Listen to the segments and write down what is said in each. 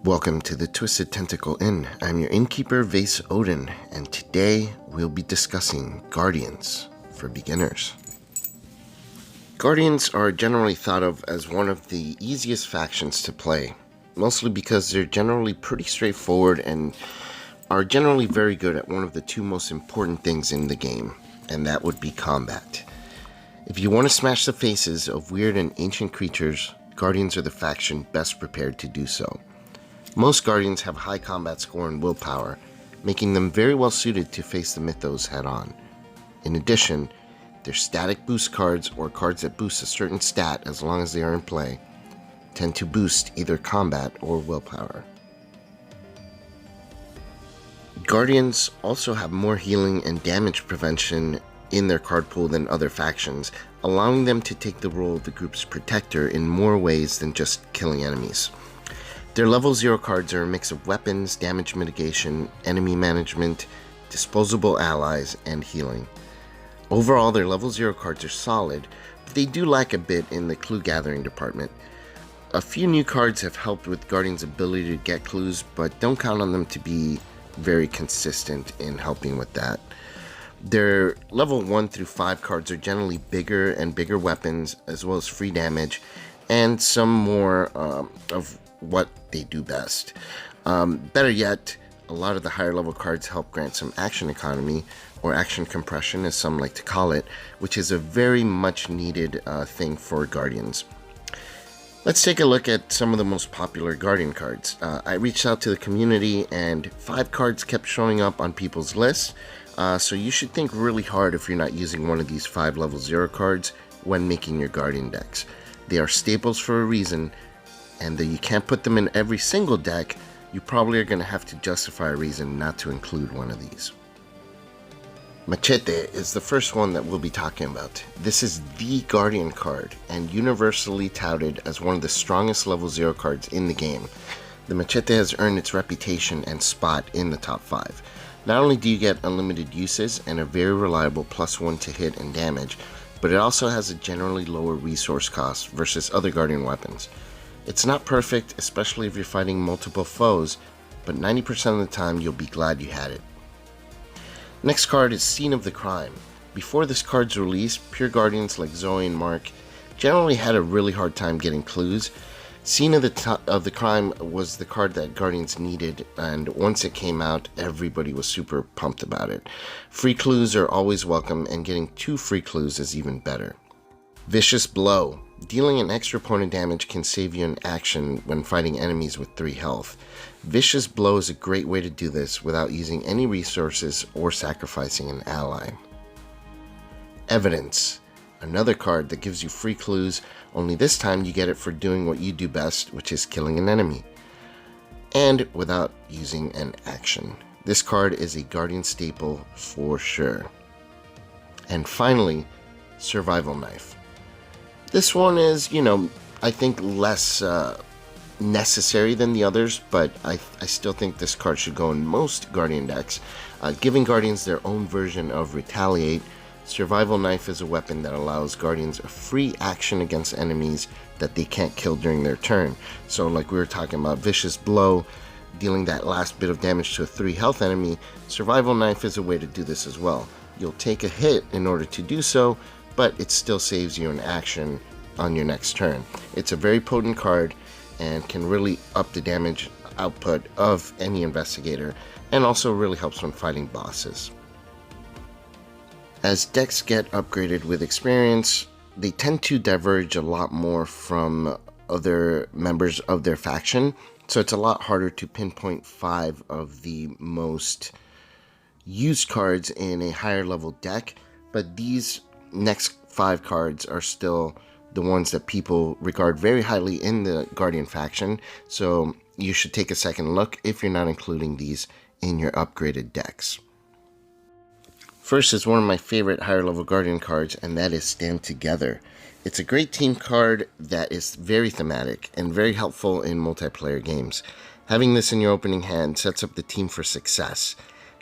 Welcome to the Twisted Tentacle Inn. I'm your innkeeper, Vase Odin, and today we'll be discussing Guardians for beginners. Guardians are generally thought of as one of the easiest factions to play, mostly because they're generally pretty straightforward and are generally very good at one of the two most important things in the game, and that would be combat. If you want to smash the faces of weird and ancient creatures, Guardians are the faction best prepared to do so. Most Guardians have high combat score and willpower, making them very well suited to face the mythos head-on. In addition, their static boost cards, or cards that boost a certain stat as long as they are in play, tend to boost either combat or willpower. Guardians also have more healing and damage prevention in their card pool than other factions, allowing them to take the role of the group's protector in more ways than just killing enemies. Their level 0 cards are a mix of weapons, damage mitigation, enemy management, disposable allies, and healing. Overall, their level 0 cards are solid, but they do lack a bit in the clue gathering department. A few new cards have helped with Guardians' ability to get clues, but don't count on them to be very consistent in helping with that. Their level 1 through 5 cards are generally bigger and bigger weapons, as well as free damage, and some more of what they do best. Better yet, a lot of the higher level cards help grant some action economy, or action compression as some like to call it, which is a very much needed thing for Guardians. Let's take a look at some of the most popular Guardian cards. I reached out to the community and 5 cards kept showing up on people's lists, so you should think really hard if you're not using one of these 5 level 0 cards when making your Guardian decks. They are staples for a reason, and though you can't put them in every single deck, you probably are going to have to justify a reason not to include one of these. Makita is the first one that we'll be talking about. This is the Guardian card, and universally touted as one of the strongest level 0 cards in the game. The Makita has earned its reputation and spot in the top 5. Not only do you get unlimited uses and a very reliable +1 to hit and damage, but it also has a generally lower resource cost versus other Guardian weapons. It's not perfect, especially if you're fighting multiple foes, but 90% of the time you'll be glad you had it. Next card is Scene of the Crime. Before this card's release, pure Guardians like Zoey and Mark generally had a really hard time getting clues. Scene of the Crime was the card that Guardians needed, and once it came out, everybody was super pumped about it. Free clues are always welcome, and getting 2 free clues is even better. Vicious Blow. Dealing an extra point of damage can save you an action when fighting enemies with 3 health. Vicious Blow is a great way to do this without using any resources or sacrificing an ally. Evidence. Another card that gives you free clues, only this time you get it for doing what you do best, which is killing an enemy, and without using an action. This card is a Guardian staple for sure. And finally, Survival Knife. This one is, I think less necessary than the others, but I still think this card should go in most Guardian decks. Giving Guardians their own version of Retaliate, Survival Knife is a weapon that allows Guardians a free action against enemies that they can't kill during their turn. So like we were talking about Vicious Blow, dealing that last bit of damage to a 3 health enemy, Survival Knife is a way to do this as well. You'll take a hit in order to do so, but it still saves you an action on your next turn. It's a very potent card and can really up the damage output of any investigator, and also really helps when fighting bosses. As decks get upgraded with experience, they tend to diverge a lot more from other members of their faction, so it's a lot harder to pinpoint 5 of the most used cards in a higher level deck, but these next 5 cards are still the ones that people regard very highly in the Guardian faction, so you should take a second look if you're not including these in your upgraded decks. First is one of my favorite higher level Guardian cards, and that is Stand Together. It's a great team card that is very thematic and very helpful in multiplayer games. Having this in your opening hand sets up the team for success,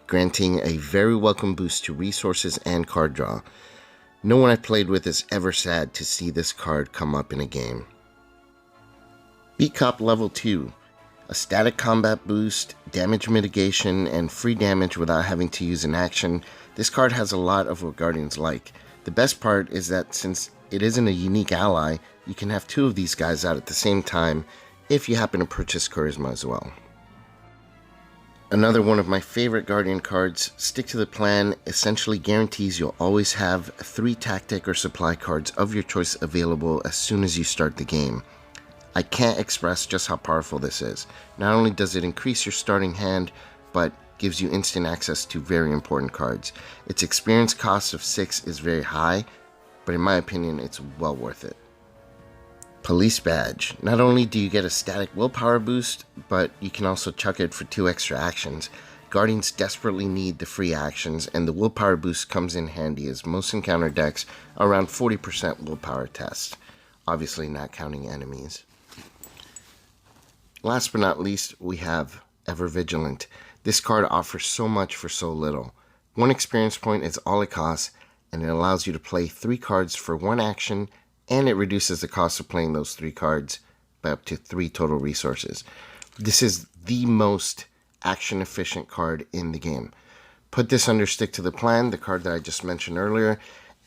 granting a very welcome boost to resources and card draw. No one I've played with is ever sad to see this card come up in a game. Beat Cop Level 2. A static combat boost, damage mitigation, and free damage without having to use an action, this card has a lot of what Guardians like. The best part is that since it isn't a unique ally, you can have two of these guys out at the same time if you happen to purchase Charisma as well. Another one of my favorite Guardian cards, Stick to the Plan, essentially guarantees you'll always have 3 tactic or supply cards of your choice available as soon as you start the game. I can't express just how powerful this is. Not only does it increase your starting hand, but gives you instant access to very important cards. Its experience cost of 6 is very high, but in my opinion it's well worth it. Police Badge. Not only do you get a static willpower boost, but you can also chuck it for 2 extra actions. Guardians desperately need the free actions, and the willpower boost comes in handy as most encounter decks are around 40% willpower test, obviously not counting enemies. Last but not least, we have Ever Vigilant. This card offers so much for so little. 1 experience point is all it costs, and it allows you to play 3 cards for 1 action, and it reduces the cost of playing those 3 cards by up to 3 total resources. This is the most action efficient card in the game. Put this under Stick to the Plan, the card that I just mentioned earlier,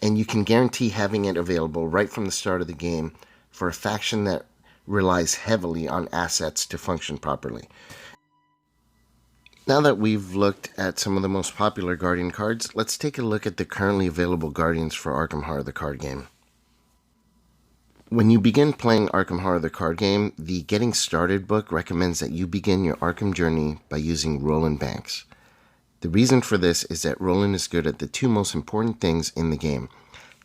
and you can guarantee having it available right from the start of the game for a faction that relies heavily on assets to function properly. Now that we've looked at some of the most popular Guardian cards, let's take a look at the currently available Guardians for Arkham Horror the card game. When you begin playing Arkham Horror the card game, the Getting Started book recommends that you begin your Arkham journey by using Roland Banks. The reason for this is that Roland is good at the 2 most important things in the game,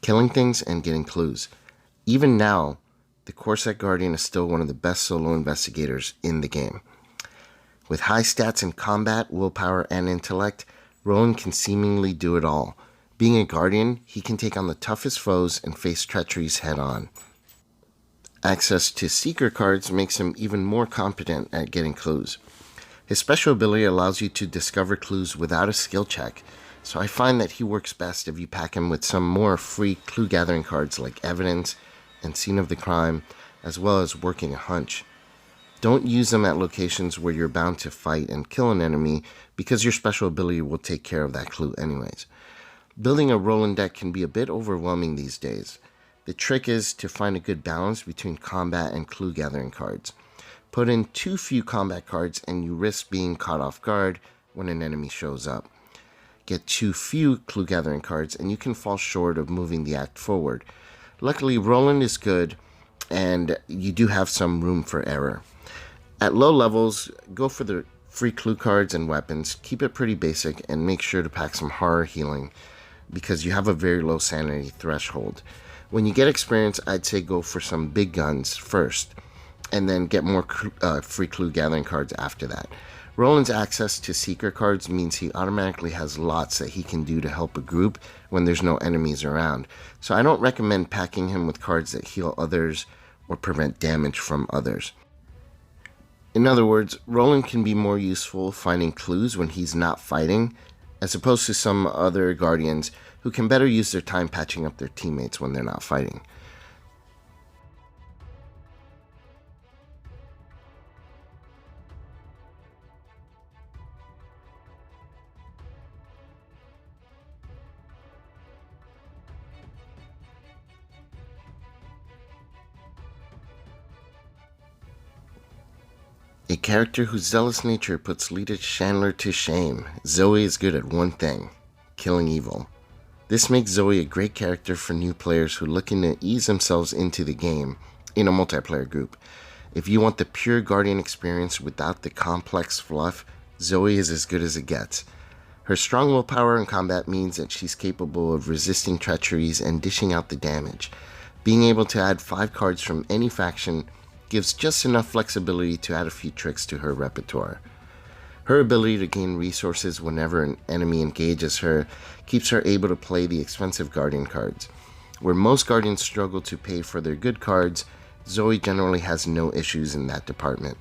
killing things and getting clues. Even now, the Corset Guardian is still one of the best solo investigators in the game. With high stats in combat, willpower, and intellect, Roland can seemingly do it all. Being a Guardian, he can take on the toughest foes and face treacheries head-on. Access to Seeker cards makes him even more competent at getting clues. His special ability allows you to discover clues without a skill check, so I find that he works best if you pack him with some more free clue gathering cards like Evidence and Scene of the Crime, as well as Working a Hunch. Don't use them at locations where you're bound to fight and kill an enemy, because your special ability will take care of that clue anyways. Building a Roland deck can be a bit overwhelming these days. The trick is to find a good balance between combat and clue gathering cards. Put in too few combat cards and you risk being caught off guard when an enemy shows up. Get too few clue gathering cards and you can fall short of moving the act forward. Luckily, Roland is good, and you do have some room for error. At low levels, go for the free clue cards and weapons. Keep it pretty basic, and make sure to pack some horror healing, because you have a very low sanity threshold. When you get experience, I'd say go for some big guns first, and then get more free clue gathering cards after that. Roland's access to Seeker cards means he automatically has lots that he can do to help a group when there's no enemies around, so I don't recommend packing him with cards that heal others or prevent damage from others. In other words, Roland can be more useful finding clues when he's not fighting, as opposed to some other Guardians who can better use their time patching up their teammates when they're not fighting. A character whose zealous nature puts leader Chandler to shame, Zoey is good at one thing: killing evil. This makes Zoey a great character for new players who are looking to ease themselves into the game in a multiplayer group. If you want the pure Guardian experience without the complex fluff, Zoey is as good as it gets. Her strong willpower in combat means that she's capable of resisting treacheries and dishing out the damage. Being able to add 5 cards from any faction gives just enough flexibility to add a few tricks to her repertoire. Her ability to gain resources whenever an enemy engages her keeps her able to play the expensive Guardian cards. Where most Guardians struggle to pay for their good cards, Zoey generally has no issues in that department.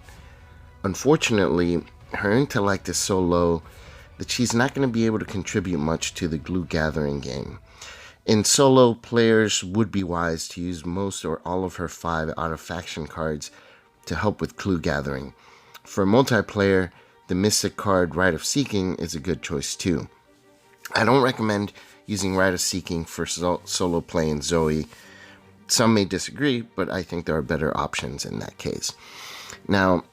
Unfortunately, her intellect is so low that she's not going to be able to contribute much to the glue gathering game. In solo, players would be wise to use most or all of her 5 out-of-faction cards to help with clue gathering. For multiplayer, the Mystic card Rite of Seeking is a good choice too. I don't recommend using Rite of Seeking for solo play in Zoey. Some may disagree, but I think there are better options in that case. Now,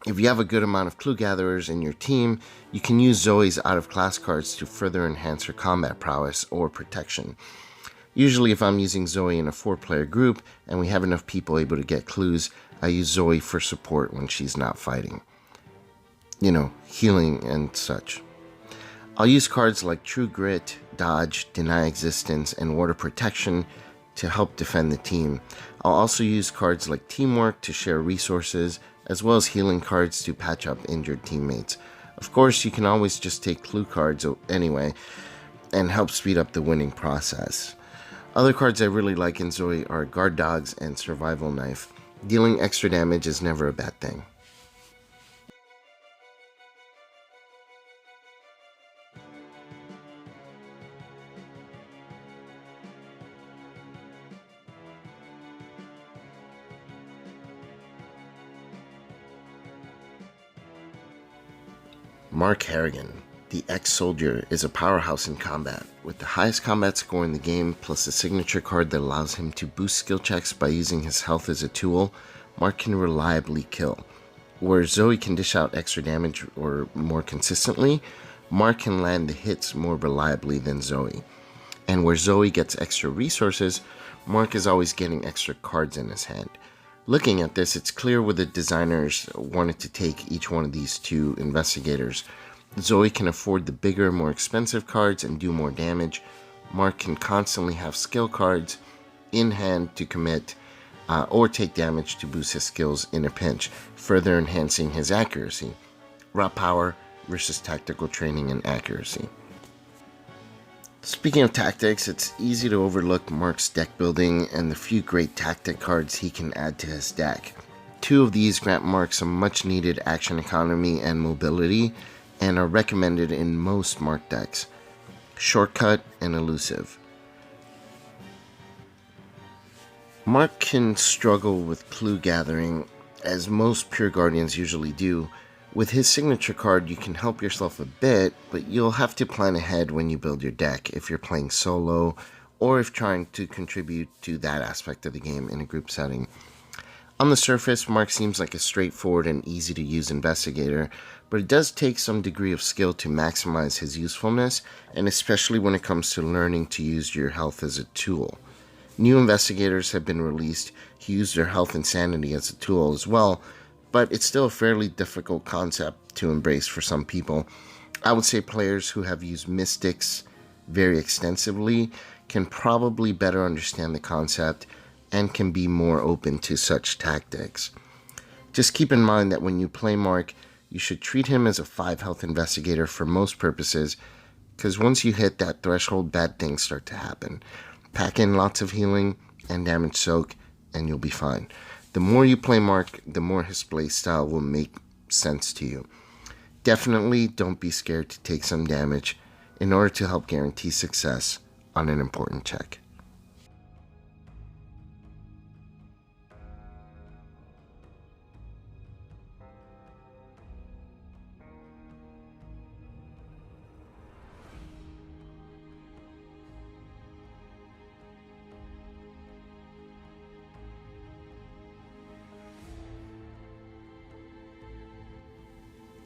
if you have a good amount of clue gatherers in your team, you can use Zoey's out-of-class cards to further enhance her combat prowess or protection. Usually if I'm using Zoey in a 4-player group and we have enough people able to get clues, I use Zoey for support when she's not fighting. You know, healing and such. I'll use cards like True Grit, Dodge, Deny Existence, and Water Protection to help defend the team. I'll also use cards like Teamwork to share resources, as well as healing cards to patch up injured teammates. Of course, you can always just take clue cards anyway, and help speed up the winning process. Other cards I really like in Zoey are Guard Dogs and Survival Knife. Dealing extra damage is never a bad thing. Mark Harrigan, the ex-soldier, is a powerhouse in combat, with the highest combat score in the game plus a signature card that allows him to boost skill checks by using his health as a tool. Mark can reliably kill. Where Zoey can dish out extra damage or more consistently, Mark can land the hits more reliably than Zoey. And where Zoey gets extra resources, Mark is always getting extra cards in his hand. Looking at this, it's clear where the designers wanted to take each one of these two investigators. Zoey can afford the bigger, more expensive cards and do more damage. Mark can constantly have skill cards in hand to commit or take damage to boost his skills in a pinch, further enhancing his accuracy. Raw power versus tactical training and accuracy. Speaking of tactics, it's easy to overlook Mark's deck building and the few great tactic cards he can add to his deck. Two of these grant Mark some much needed action economy and mobility, and are recommended in most Mark decks: Shortcut and Elusive. Mark can struggle with clue gathering, as most Pure Guardians usually do. With his signature card, you can help yourself a bit, but you'll have to plan ahead when you build your deck if you're playing solo, or if trying to contribute to that aspect of the game in a group setting. On the surface, Mark seems like a straightforward and easy to use investigator, but it does take some degree of skill to maximize his usefulness, and especially when it comes to learning to use your health as a tool. New investigators have been released who use their health and sanity as a tool as well, but it's still a fairly difficult concept to embrace for some people. I would say players who have used Mystics very extensively can probably better understand the concept and can be more open to such tactics. Just keep in mind that when you play Mark, you should treat him as a 5 health investigator for most purposes, because once you hit that threshold, bad things start to happen. Pack in lots of healing and damage soak, and you'll be fine. The more you play Mark, the more his play style will make sense to you. Definitely don't be scared to take some damage in order to help guarantee success on an important check.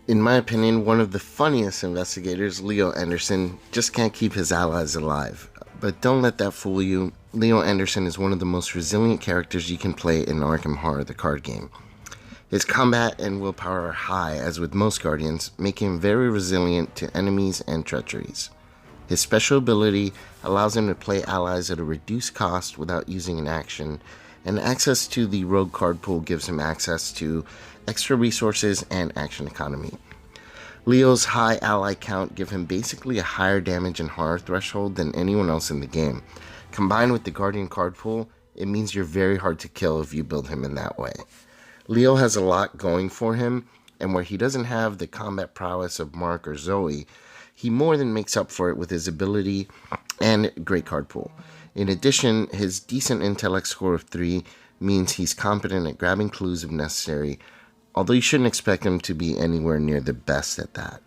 In my opinion, one of the funniest investigators, Leo Anderson, just can't keep his allies alive. But don't let that fool you. Leo Anderson is one of the most resilient characters you can play in Arkham Horror, the card game. His combat and willpower are high, as with most Guardians, making him very resilient to enemies and treacheries. His special ability allows him to play allies at a reduced cost without using an action, and access to the rogue card pool gives him access to extra resources and action economy. Leo's high ally count give him basically a higher damage and horror threshold than anyone else in the game. Combined with the Guardian card pool, it means you're very hard to kill if you build him in that way. Leo has a lot going for him, and where he doesn't have the combat prowess of Mark or Zoey, he more than makes up for it with his ability and great card pool. In addition, his decent intellect score of 3 means he's competent at grabbing clues if necessary, although you shouldn't expect him to be anywhere near the best at that.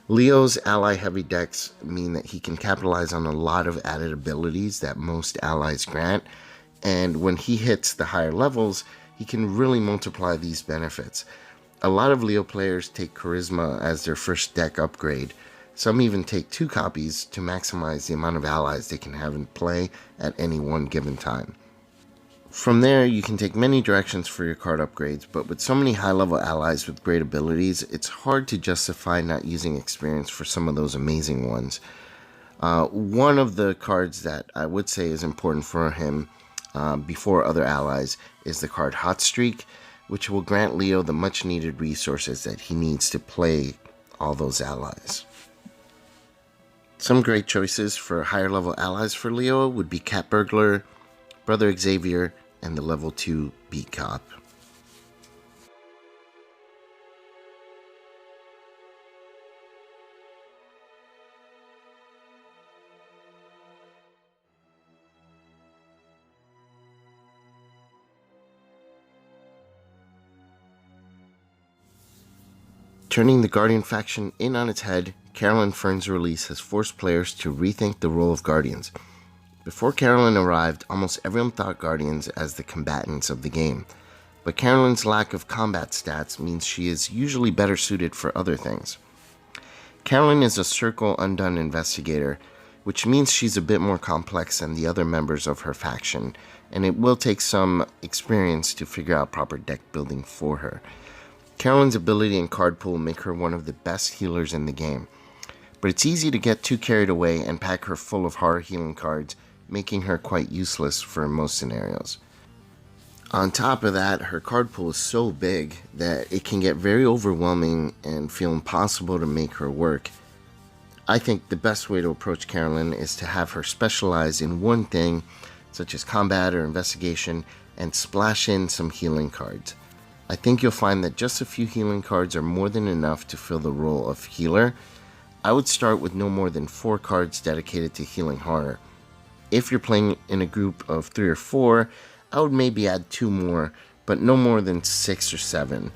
Leo's ally-heavy decks mean that he can capitalize on a lot of added abilities that most allies grant, and when he hits the higher levels, he can really multiply these benefits. A lot of Leo players take Charisma as their first deck upgrade. Some even take 2 copies to maximize the amount of allies they can have in play at any one given time. From there, you can take many directions for your card upgrades, but with so many high-level allies with great abilities, it's hard to justify not using experience for some of those amazing ones. One of the cards that I would say is important for him before other allies is the card Hot Streak, which will grant Leo the much-needed resources that he needs to play all those allies. Some great choices for higher-level allies for Leo would be Cat Burglar, Brother Xavier, and the level 2 Beat Cop. Turning the Guardian faction in on its head, Carolyn Fern's release has forced players to rethink the role of Guardians. Before Carolyn arrived, almost everyone thought Guardians as the combatants of the game, but Carolyn's lack of combat stats means she is usually better suited for other things. Carolyn is a Circle Undone investigator, which means she's a bit more complex than the other members of her faction, and it will take some experience to figure out proper deck building for her. Carolyn's ability and card pool make her one of the best healers in the game, but it's easy to get too carried away and pack her full of horror healing cards, making her quite useless for most scenarios. On top of that, her card pool is so big that it can get very overwhelming and feel impossible to make her work. I think the best way to approach Carolyn is to have her specialize in one thing, such as combat or investigation, and splash in some healing cards. I think you'll find that just a few healing cards are more than enough to fill the role of healer. I would start with no more than 4 cards dedicated to healing horror. If you're playing in a group of 3 or 4, I would maybe add 2 more, but no more than 6 or 7.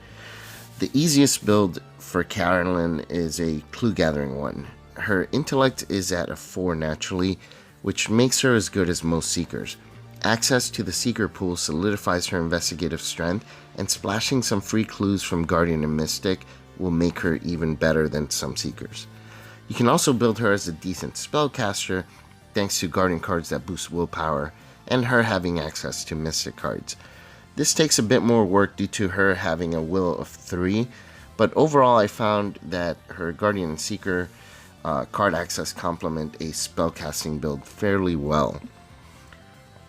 The easiest build for Carolyn is a clue gathering one. Her intellect is at a 4 naturally, which makes her as good as most seekers. Access to the seeker pool solidifies her investigative strength, and splashing some free clues from Guardian and Mystic will make her even better than some seekers. You can also build her as a decent spellcaster, thanks to Guardian cards that boost willpower, and her having access to Mystic cards. This takes a bit more work due to her having a will of 3, but overall I found that her Guardian and Seeker card access complement a spellcasting build fairly well.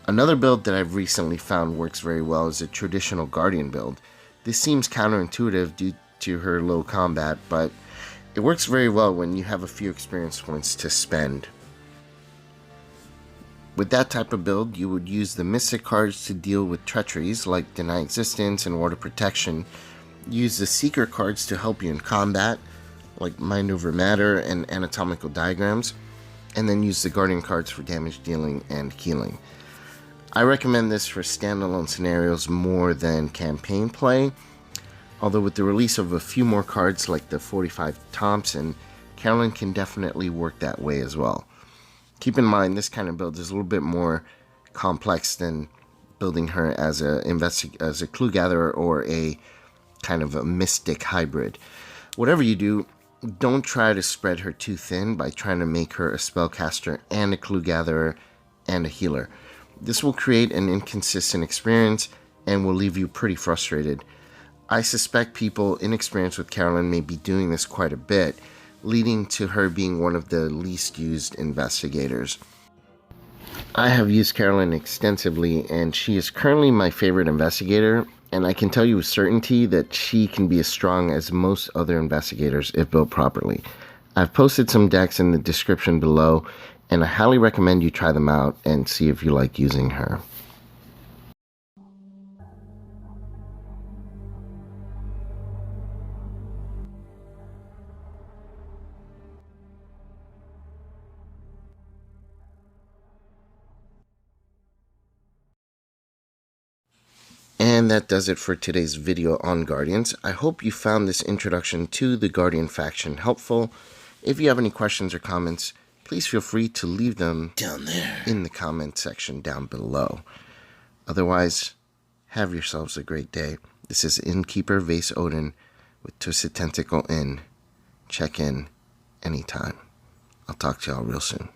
Another build that I've recently found works very well is a traditional Guardian build. This seems counterintuitive due to her low combat, but it works very well when you have a few experience points to spend. With that type of build, you would use the Mystic cards to deal with treacheries like Deny Existence and Water Protection, use the Seeker cards to help you in combat, like Mind Over Matter and Anatomical Diagrams, and then use the Guardian cards for damage dealing and healing. I recommend this for standalone scenarios more than campaign play, although with the release of a few more cards like the 45 Thompson, Carolyn can definitely work that way as well. Keep in mind, this kind of build is a little bit more complex than building her as a clue gatherer or a kind of a mystic hybrid. Whatever you do, don't try to spread her too thin by trying to make her a spellcaster and a clue gatherer and a healer. This will create an inconsistent experience and will leave you pretty frustrated. I suspect people inexperienced with Carolyn may be doing this quite a bit, leading to her being one of the least used investigators. I have used Carolyn extensively, and she is currently my favorite investigator, and I can tell you with certainty that she can be as strong as most other investigators if built properly. I've posted some decks in the description below, and I highly recommend you try them out and see if you like using her. And And that does it for today's video on Guardians. I hope you found this introduction to the Guardian faction helpful. If you have any questions or comments, please feel free to leave them down there in the comment section down below. Otherwise, have yourselves a great day. This is Innkeeper Vase Odin with Twisted Tentacle Inn. Check in anytime. I'll talk to y'all real soon.